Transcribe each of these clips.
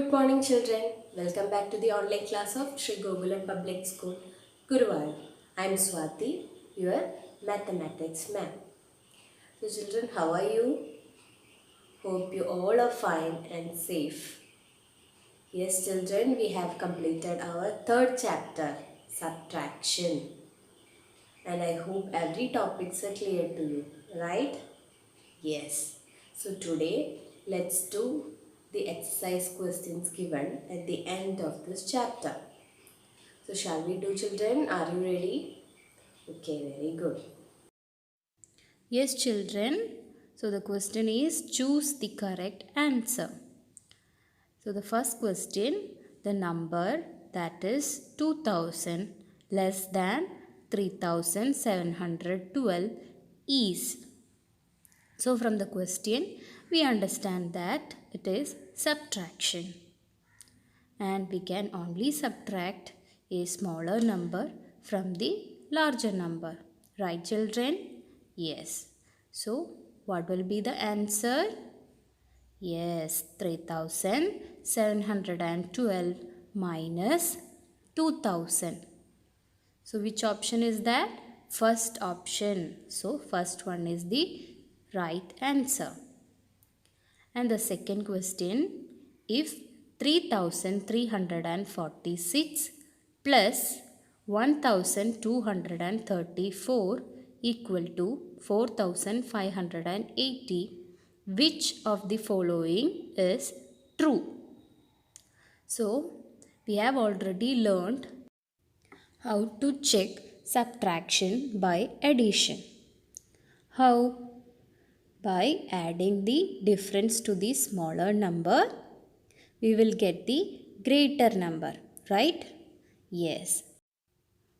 Good morning, children. Welcome back to the online class of Sri Gokulam Public School, Guruvar. I am Swati, your mathematics ma'am. So, children, how are you? Hope you all are fine and safe. Yes, children, we have completed our third chapter, subtraction. And I hope every topics are clear to you, right? Yes. So today, let's do the exercise questions given at the end of this chapter. So shall we do, children? Are you ready? Okay, very good. Yes, children. So the question is choose the correct answer. So the first question, the number that is 2000 less than 3712 is. So from the question, we understand that it is subtraction. And we can only subtract a smaller number from the larger number. Right, children? Yes. So, what will be the answer? Yes, 3712 minus 2000. So, which option is that? First option. So, first one is the right answer. And the second question, if 3346 plus 1234 equal to 4580, which of the following is true? So, we have already learned how to check subtraction by addition. How? By adding the difference to the smaller number, we will get the greater number, right? Yes.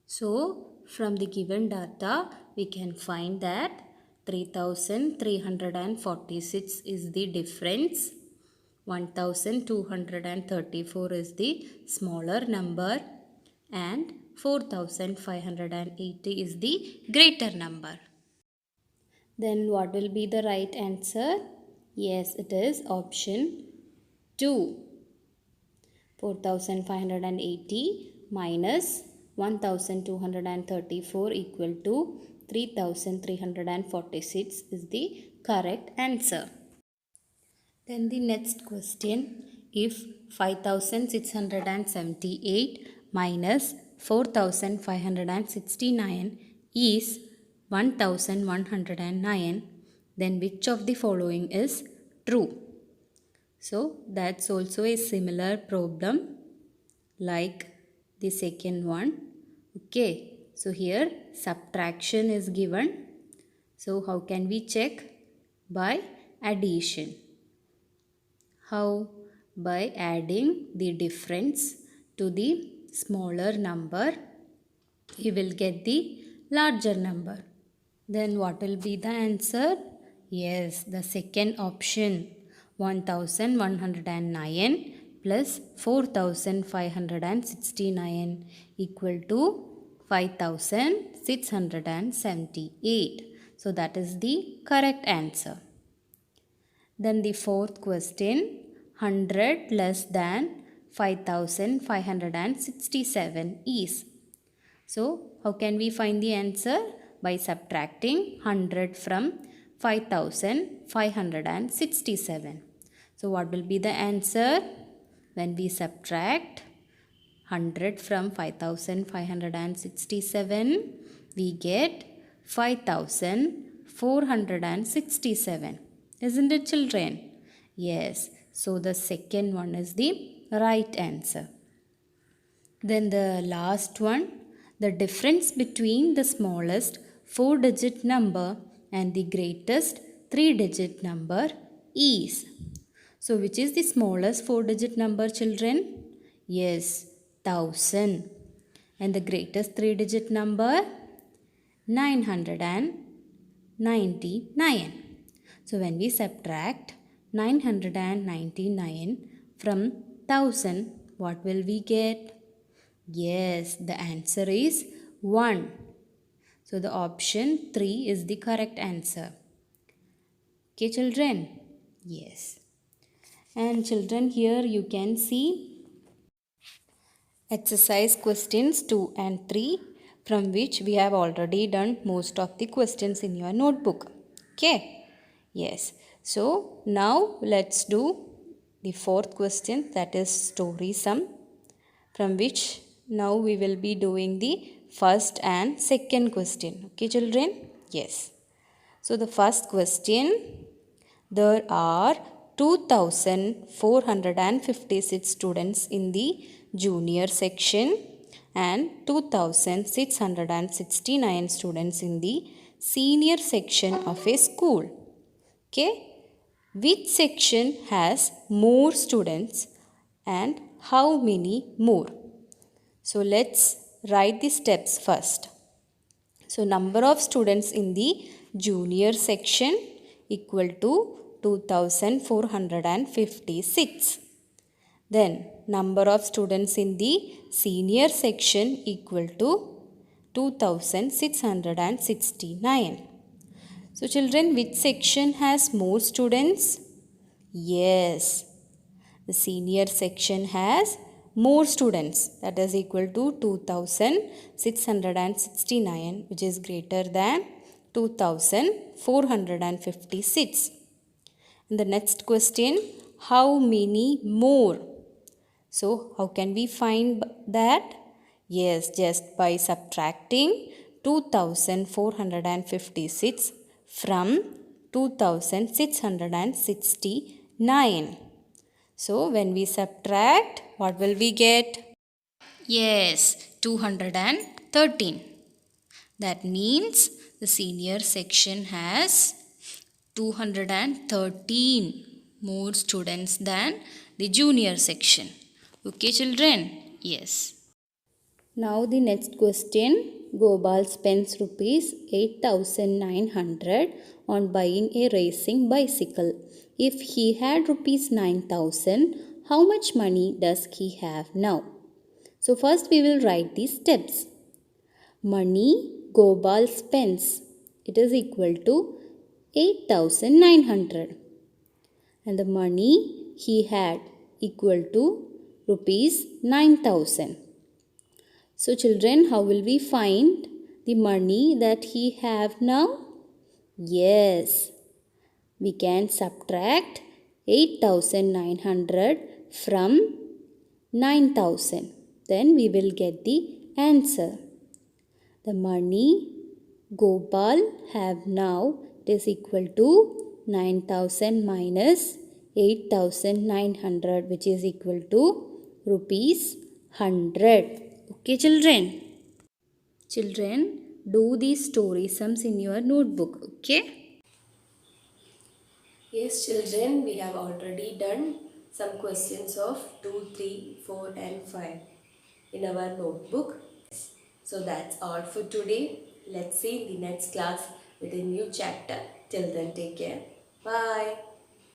So, from the given data, we can find that 3346 is the difference, 1234 is the smaller number, and 4580 is the greater number. Then what will be the right answer? Yes, it is option 2. 4580 minus 1234 equal to 3346 is the correct answer. Then the next question, if 5678 minus 4569 is 1109, then which of the following is true? So that's also a similar problem like the second one. Okay, so here subtraction is given. So how can we check? By addition. How? By adding the difference to the smaller number, we will get the larger number. Then what will be the answer? Yes, the second option, 1109 plus 4569 equal to 5678. So that is the correct answer. Then the fourth question, 100 less than 5567 is. So, how can we find the answer? By subtracting 100 from 5567. So, what will be the answer? When we subtract 100 from 5567, we get 5467. Isn't it, children? Yes. So, the second one is the right answer. Then the last one, the difference between the smallest 4-digit number and the greatest 3-digit number is. So which is the smallest 4-digit number, children? Yes, 1000. And the greatest 3-digit number? 999. So when we subtract 999 from 1000, what will we get? Yes, the answer is 1. So the option 3 is the correct answer. Okay, children? Yes. And children, here you can see exercise questions 2 and 3, from which we have already done most of the questions in your notebook. Okay, yes. So now let's do the fourth question, that is story sum, from which now we will be doing the first and second question. Okay children, yes. So the first question, there are 2456 students in the junior section and 2669 students in the senior section of a school. Okay, which section has more students and how many more? So let's write the steps first. So number of students in the junior section equal to 2456. Then number of students in the senior section equal to 2669. So children, which section has more students? Yes, the senior section has more students, that is equal to 2669, which is greater than 2456. And the next question, how many more? So how can we find that? Yes, just by subtracting 2456 from 2669. So when we subtract, what will we get? Yes, 213. That means the senior section has 213 more students than the junior section. Okay children? Yes. Now the next question, Gopal spends rupees 8,900 on buying a racing bicycle. If he had rupees 9,000, how much money does he have now? So first we will write the steps. Money Gopal spends, it is equal to 8,900, and the money he had equal to rupees 9,000. So children, how will we find the money that he have now? Yes, we can subtract 8,900 from 9,000. Then we will get the answer. The money Gopal have now is equal to 9,000 minus 8,900, which is equal to rupees 100. Okay children? Children, do these story sums in your notebook. Okay? Yes, children, we have already done some questions of 2, 3, 4 and 5 in our notebook. So that's all for today. Let's see in the next class with a new chapter. Till then, take care. Bye.